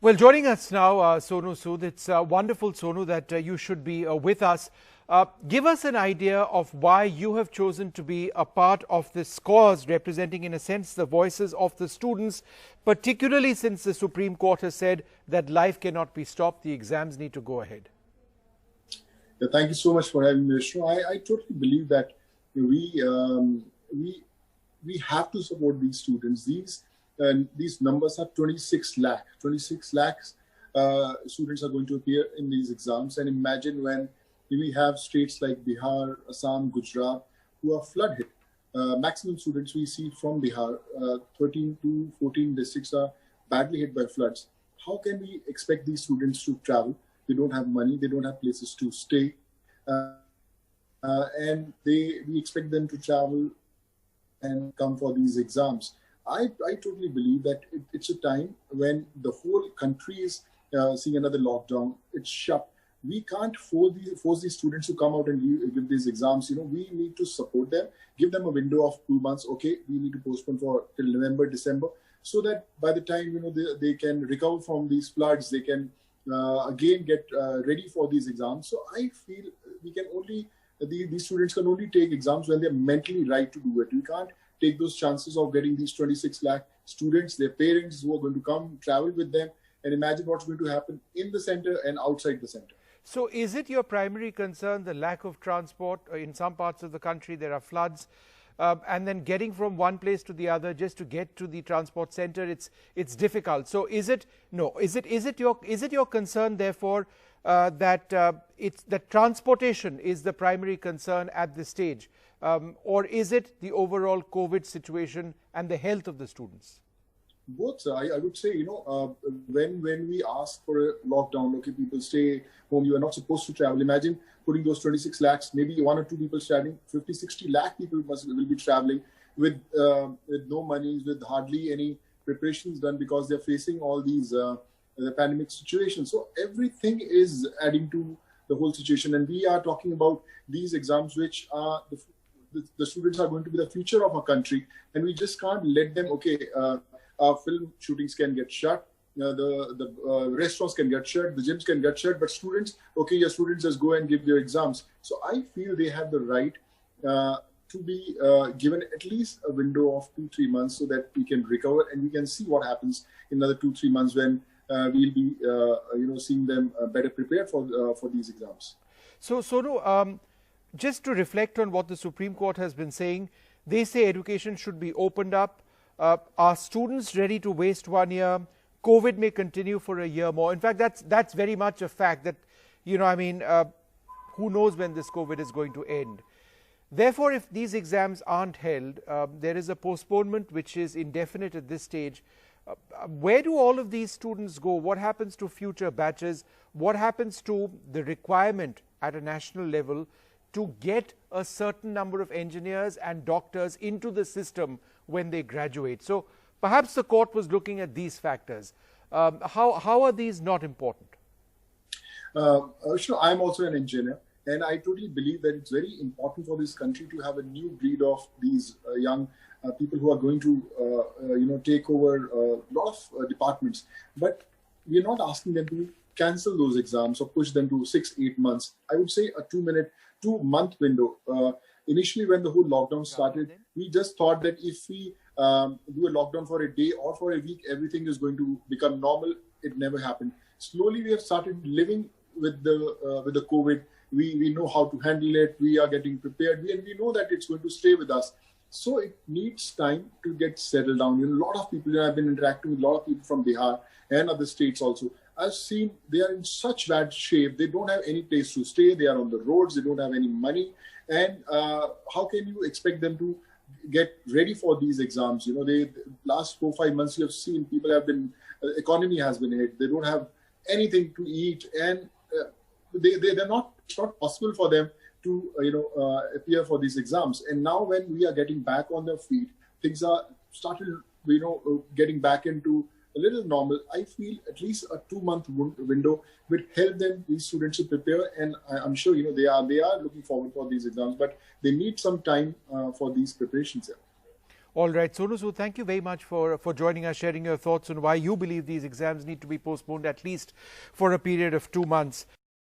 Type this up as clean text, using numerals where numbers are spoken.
Well, joining us now, Sonu Sood. It's wonderful, Sonu, that you should be with us. Give us an idea of why you have chosen to be a part of this cause, representing, in a sense, the voices of the students, particularly since the Supreme Court has said that life cannot be stopped, the exams need to go ahead. Yeah, thank you so much for having me, Vishnu. I totally believe that we have to support these students. These numbers are 26 lakh. 26 lakhs students are going to appear in these exams. And imagine when we have states like Bihar, Assam, Gujarat, who are flood hit. Maximum students we see from Bihar, 13 to 14 districts are badly hit by floods. How can we expect these students to travel? They don't have money, they don't have places to stay. And we expect them to travel and come for these exams. I totally believe that it's a time when the whole country is seeing another lockdown. It's shut. We can't force these students to come out and give these exams. We need to support them, give them a window of 2 months. Okay, we need to postpone till November, December, so that by the time they can recover from these floods, they can again get ready for these exams. So I feel these students can only take exams when they're mentally right to do it. We can't take those chances of getting these 26 lakh students, their parents who are going to come, travel with them, and imagine what's going to happen in the center and outside the center. So is it your primary concern, the lack of transport? In some parts of the country, there are floods, and then getting from one place to the other just to get to the transport center, it's difficult. So is it your concern, therefore, that transportation is the primary concern at this stage? Or is it the overall COVID situation and the health of the students? Both, I would say, when we ask for a lockdown, okay, people stay home, you are not supposed to travel. Imagine putting those 26 lakhs, maybe 1 or 2 people traveling, 50, 60 lakh people will be traveling with no money, with hardly any preparations done because they're facing all these the pandemic situation. So everything is adding to the whole situation. And we are talking about these exams, which are the students are going to be the future of our country. And we just can't let them, film shootings can get shut, the restaurants can get shut, the gyms can get shut, but students, your students just go and give their exams. So I feel they have the right to be given at least a window of 2-3 months so that we can recover and we can see what happens in another 2-3 months when we'll be seeing them better prepared for these exams. So Sonu, just to reflect on what the Supreme Court has been saying, they say education should be opened up. Are students ready to waste 1 year? COVID may continue for a year more. In fact, that's very much a fact that, who knows when this COVID is going to end. Therefore, if these exams aren't held, there is a postponement which is indefinite at this stage. Where do all of these students go? What happens to future batches? What happens to the requirement at a national level to get a certain number of engineers and doctors into the system when they graduate? So perhaps the court was looking at these factors. How are these not important? I'm also an engineer, and I totally believe that it's very important for this country to have a new breed of these young people who are going to take over a lot of departments. But we're not asking them to cancel those exams or push them to 6-8 months. I would say a 2-month window. Initially, when the whole lockdown started, we just thought that if we do a lockdown for a day or for a week, everything is going to become normal. It never happened. Slowly, we have started living with the COVID. We know how to handle it. We are getting prepared, and we know that it's going to stay with us. So it needs time to get settled down. A lot of people, I've been interacting with a lot of people from Bihar and other states also. I've seen they are in such bad shape. They don't have any place to stay. They are on the roads. They don't have any money. And how can you expect them to get ready for these exams? The last 4-5 months you have seen people have been, economy has been hit. They don't have anything to eat, and it's not possible for them to appear for these exams. And now when we are getting back on their feet, things are started getting back into a little normal. I feel at least a 2-month window would help them, these students, to prepare. And I'm sure they are looking forward for these exams, but they need some time for these preparations. All right, Sonu Sood, thank you very much for joining us, sharing your thoughts on why you believe these exams need to be postponed at least for a period of 2 months.